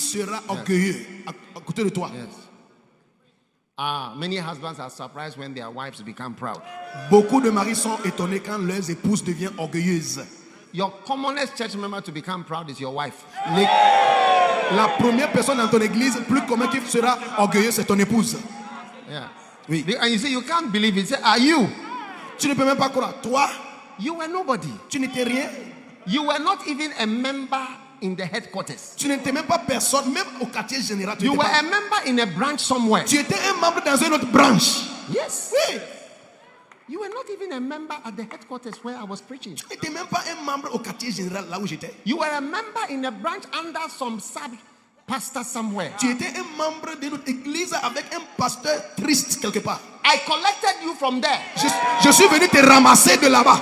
sera orgueilleux à côté de toi. Yes. Many husbands are surprised when their wives become proud. Beaucoup de maris sont étonnés quand leurs épouses deviennent orgueilleuses. Your commonest church member to become proud is your wife. La première personne dans ton église plus commun qui sera orgueilleuse, c'est ton épouse. Yeah. Oui. And you say you can't believe it. Say, are you? Tu ne peux même pas croire. Toi, You were nobody. tu n'étais rien. You were not even a member in the headquarters. Tu n'étais même pas personne, même au quartier général. You were a member in a branch somewhere. Tu étais un membre dans une autre branche. Yes. Oui. You were not even a member at the headquarters where I was preaching. Tu n'étais même pas un membre au quartier général là où j'étais. You were a member in a branch under some sub-pastor somewhere. Tu étais un membre de notre église avec un pasteur triste quelque part. I collected you from there Je suis venu te ramasser de là-bas.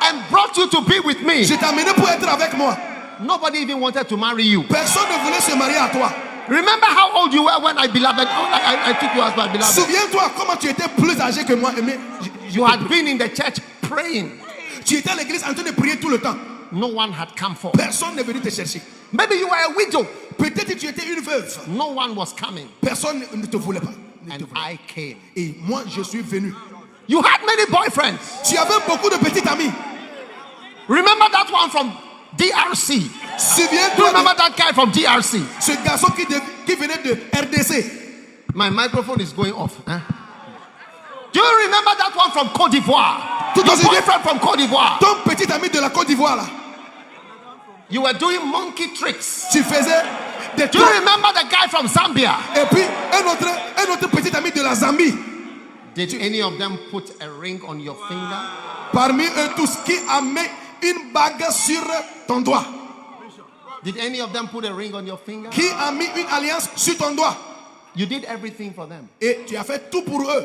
and brought you to be with me. Je t'ai amené pour être avec moi. Nobody even wanted to marry you. Personne ne voulait se marier à toi. Remember how old you were when I took you as my beloved. Souviens-toi comment tu étais plus âgé que moi. Mais You had been in the church praying. tu étais à l'église en train de prier tout le temps. No one had come forth. Personne n'est venu te chercher. Maybe you were a widow. Peut-être que tu étais une veuve. No one was coming. Personne ne te voulait pas. And I came. Et moi, je suis venu. You had many boyfriends. Tu avais beaucoup de petits amis. Remember that one from DRC? Do you Souviens-toi remember that guy from DRC? de ce garçon qui venait de RDC. My microphone is going off. Huh? Do you remember that one from Côte d'Ivoire? Tout Your aussi bien. boyfriend from Côte d'Ivoire. Ton petit ami de la Côte d'Ivoire là. You were doing monkey tricks. Tu faisais des Do you trucs. remember the guy from Zambia? Et puis un autre petit ami de la Zambie. Did any of them put a ring on your finger? Parmi eux tous, qui a mis une bague sur ton doigt? Did any of them put a ring on your finger? Qui a mis une alliance sur ton doigt? You did everything for them. Et tu as fait tout pour eux.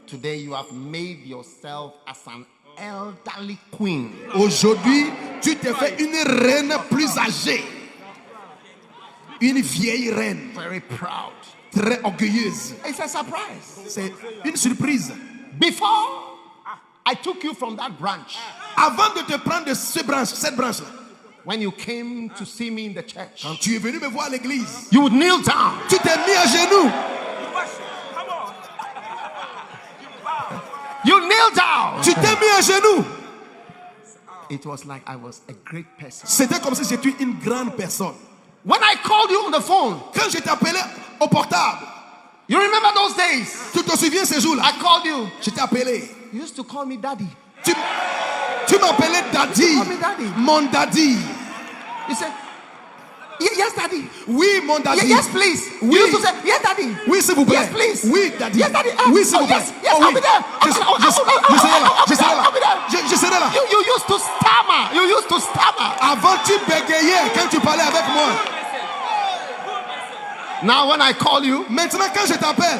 Today you have made yourself as an elderly queen. Aujourd'hui, tu t'es fait une reine plus âgée. Une vieille reine. Very proud. Très orgueilleuse. It's a surprise. C'est une surprise. Before I took you from that branch, Avant de te prendre de cette branche-là, when you came to see me in the church, quand tu es venu me voir à l'église, you would kneel down. tu t'es mis à genoux. You kneel down. Tu t'es mis à genoux. It was like I was a great person. C'était comme si j'étais une grande personne. When I called you on the phone, Quand je t'appelais au portable, you remember those days? tu te souviens ces jours-là? I called you. Je t'ai appelé. You used to call me daddy. Tu m'appelais daddy. Call me daddy. Mon daddy. You said, yes, daddy. Oui, mon daddy. Yes, please. Oui. You used to say, yes, daddy. Oui, s'il vous plaît. Yes, please. Oui, daddy. Yes, daddy. Oui, s'il vous plaît. Yes, yes, Oh, I'll oui. be there. Je serai là. Je serai là. I'll be there. Je serai là. You used to stammer. You used to stammer. Avant, tu bégayais quand tu parlais avec moi. Now when I call you, Maintenant, quand je t'appelle,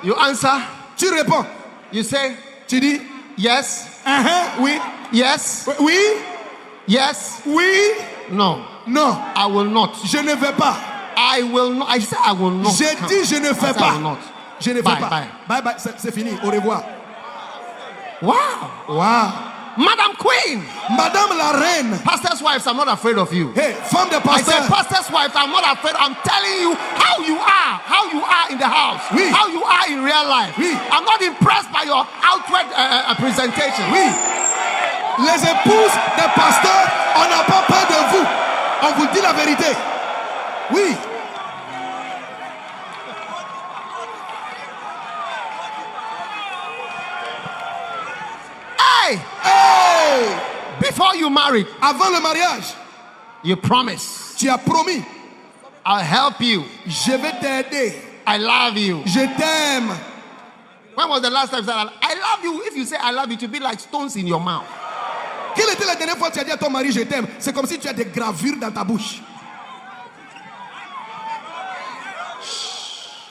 you answer. tu réponds. You say, Tu dis, yes, oui, yes, oui, yes, oui, no. non. I will not. Je ne vais pas. I will not. I said I will not. J'ai come. dit, je ne I fais said I will pas. not. Je ne vais Bye, pas. bye. Bye, bye. C'est fini. Au revoir. Wow. Wow. Madam Queen. Madame la reine. Pastor's wives, I'm not afraid of you. Hey, femme de I said, pasteur. pastor's wives, I'm not afraid. I'm telling you how you are in the house, Oui. how you are in real life. Oui. I'm not impressed by your outward presentation. Oui. Les épouses des pasteurs, on n'a pas peur de vous. On vous dit la vérité. Oui. Hey, Hey! before you married, Avant le mariage, you promised, tu as promis, I'll help you. je vais t'aider. I love you. Je t'aime. When was the last time you said, I love you? If you say I love you, it will be like stones in your mouth. Quelle était la dernière fois que tu as dit à ton mari je t'aime? C'est comme si tu as des gravures dans ta bouche.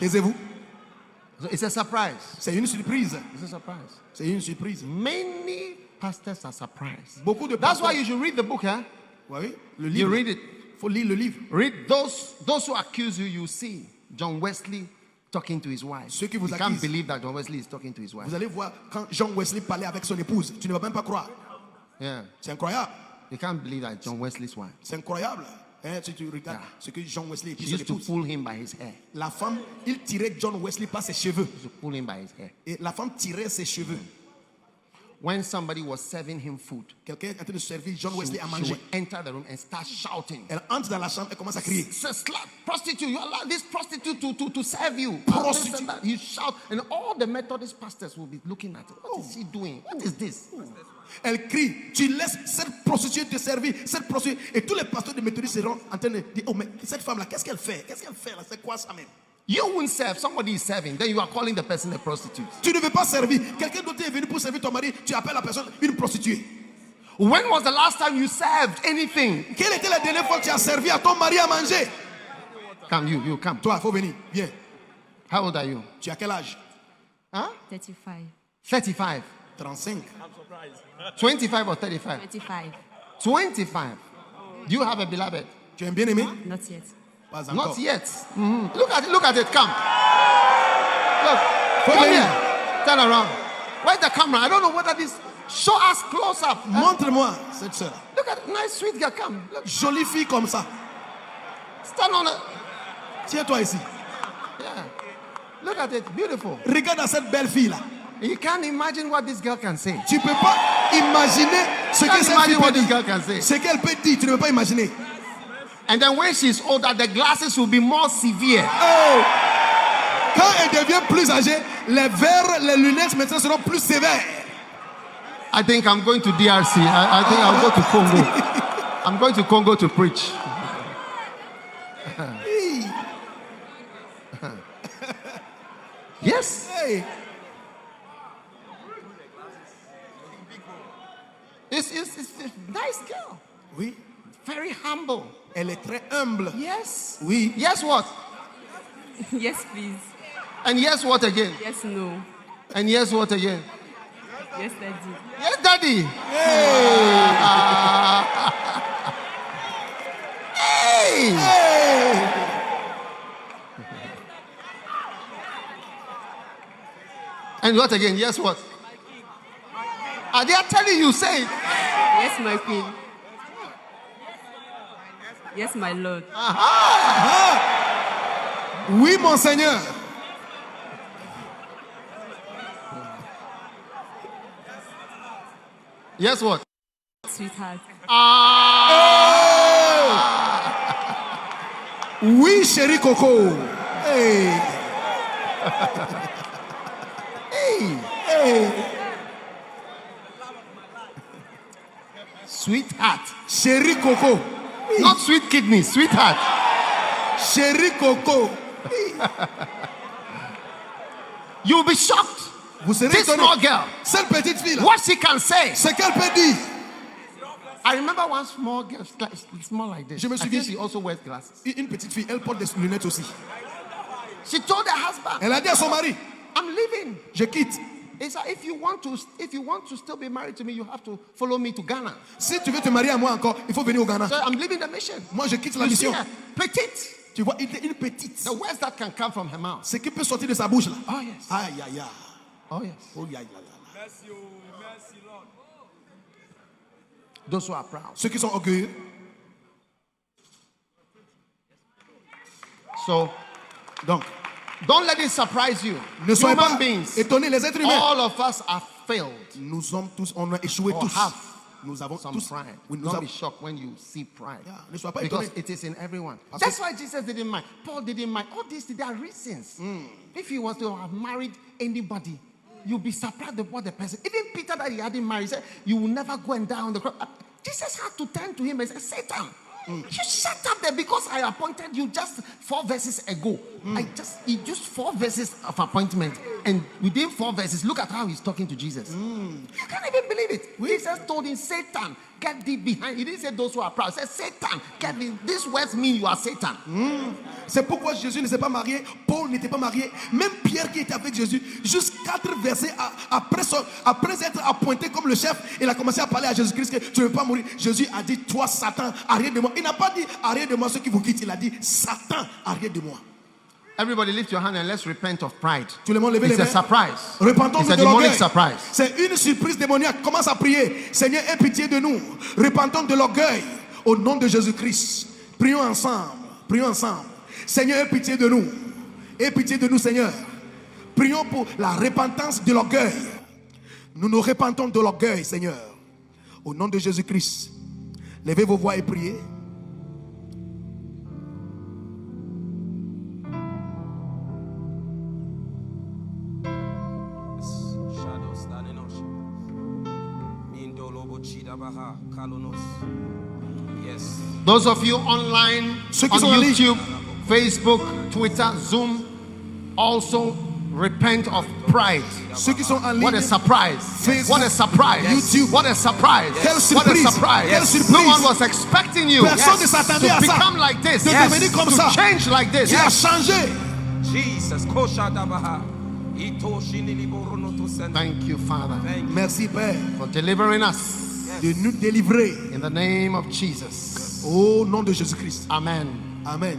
Taisez-vous. So it's a surprise. C'est une surprise. It's a surprise. C'est une surprise. Many pastors are surprised. Beaucoup de That's why pasteurs. you should read the book, huh? Oui, le You livre. read it. Faut lire le livre. Read those who accuse you. You see John Wesley talking to his wife. Ceux qui vous You can't accusent. believe that John Wesley is talking to his wife. Vous allez voir quand Jean Wesley parlait avec son épouse. Tu ne vas même pas croire. Yeah, C'est incroyable. you can't believe that John Wesley's wife. C'est incroyable. Si tu regardes ce que John Wesley et puis She son used to épouse. pull him by his hair. La femme, il tirait John Wesley par ses cheveux. She used to pull him by his hair. Et la femme tirait ses cheveux. When somebody was serving him food, Quelqu'un est en train de servir John she Wesley à would manger. enter the room and start shouting. Elle entre dans la chambre et commence à crier. Slut, prostitute, you allow this prostitute to serve you. Prostitute. You shout, and all the Methodist pastors will be looking at it. What is she doing? What is this? Elle crie, tu laisses cette prostituée te servir, cette prostituée. Et tous les pasteurs de méthodistes seront en train de dire, oh mais cette femme-là, qu'est-ce qu'elle fait? Qu'est-ce qu'elle fait là? C'est quoi ça même? You won't serve, somebody is serving, then you are calling the person a prostitute. Tu ne veux pas servir. Quelqu'un d'autre est venu pour servir ton mari, tu appelles la personne une prostituée. When was the last time you served anything? Quelle était la dernière fois que tu as servi à ton mari à manger? Come, you come. Toi, il faut venir. Viens. How old are you? Tu as quel âge? Huh? 35. 35. 35. 25 or 35? 25. 25. Do you have a beloved? Tu es un bien-aimé? Not yet. Pas encore. Not yet. Look at it. Come. Look. Come venir. here. Turn around. Where's the camera? I don't know whether this. Show us close up. Montre-moi cette sœur. Look at nice sweet girl. Come. Look. Jolie fille comme ça. Stand on it. Tiens-toi ici. Yeah. Look at it. Beautiful. Regarde à cette belle fille là. You can't imagine what this girl can say. Tu peux pas imaginer ce You que can't cette imagine fille peut what this dire. girl can say. Ce qu'elle peut dire, tu ne peux pas imaginer. And then when she's older, the glasses will be more severe. Oh! Quand elle devient plus âgée, les verres, les lunettes maintenant seront plus sévères. I think I'm going to DRC. I think I'll go to Congo. I'm going to Congo to preach. Yes. Hey. It's a nice girl. Oui, Very humble. elle est très humble. Yes. Oui. Yes, what? Yes, please. And yes, what again? Yes, no. And yes, what again? Yes, daddy. Yes, daddy. Hey. Hey. And what again? Yes, what? Are they telling you? Say it. Yes, my queen. Yes, my lord. Oui, mon Seigneur. Yes, what? Sweetheart. Oui, chérie Coco. Hey. Hey. Sweetheart. Chérie Coco. Not sweet kidney, sweetheart. Chérie Coco. You'll be shocked. Vous serez This étonnés. small girl, Cette petite fille là, what she can say. ce qu'elle peut dire. I remember one small girl, small like this. Je me I souviens. think she also wears glasses. Une petite fille, elle porte des lunettes aussi. She told her husband, Elle a dit à son mari, I'm leaving. je quitte. He said, if you want to still be married to me, you have to follow me to Ghana. Si tu veux te marier à moi encore, il faut venir au Ghana. So I'm leaving the mission. Moi, je quitte la You see mission. her, petite. Tu vois, il est une petite. The words that can come from her mouth. Ce qui peut sortir de sa bouche là. Oh yes. Aïe, aïe, aïe. Oh yes. Oh, aïe, aïe, aïe. Those who are proud. Ceux qui sont orgueilleux. So Donc, don't let it surprise you. ne soyez Human pas beings, étonnés, les êtres humains. all of us are failed. Nous sommes tous, on a échoué Or tous. have Nous avons some tous. pride. Oui, nous Don't avons. be shocked when you see pride. Yeah, ne sois pas Because étonné. it is in everyone. Parce That's que- why Jesus didn't mind. Paul didn't mind. All these, there are reasons. If he was to have married anybody, you'll be surprised at what the person. Even Peter that he hadn't married, he said, you will never go and die on the cross. Jesus had to turn to him and say, Satan, you shut up there because I appointed you just 4 verses ago. He used 4 verses of appointment. And within 4 verses, look at how he's talking to Jesus. I can't even believe it. Jesus told him, Satan, get thee behind. He didn't say those who are proud. He said, Satan, get thee. These words mean you are Satan. C'est pourquoi Jésus ne s'est pas marié, Paul n'était pas marié, même Pierre qui était avec Jésus, juste 4 versets après être appointé comme le chef, il a commencé à parler à Jésus-Christ que tu ne veux pas mourir. Jésus a dit, toi Satan, arrière de moi. Il n'a pas dit, arrière de moi ceux qui vous quittent, il a dit, Satan, arrière de moi. Everybody lift your hand and let's repent of pride. Tout le monde levez les It's a mains. surprise. Repentons-nous It's a de demonic l'orgueil. surprise. C'est une surprise démoniaque. Commence à prier. Seigneur, aie pitié de nous. Repentons de l'orgueil. Au nom de Jésus-Christ. Prions ensemble. Prions ensemble. Seigneur, aie pitié de nous. Aie pitié de nous, Seigneur. Prions pour la repentance de l'orgueil. Nous nous repentons de l'orgueil, Seigneur. Au nom de Jésus-Christ. Levez vos voix et priez. Yes. Those of you online on YouTube, Facebook, Twitter, Zoom, also repent of pride. Ceux qui sont en ligne, what a surprise! Facebook, what a surprise! YouTube, what a surprise! Quelle What a surprise! surprise! Quelle surprise! No one was expecting you Personne ne s'attendait à to ça. become like this, De devenir comme to ça. change like this. Il a changé. Jesus. Thank you, Father, Merci, Père, for delivering us de nous délivrer. in the name of Jesus. Au nom de Jésus-Christ. Amen. Amen.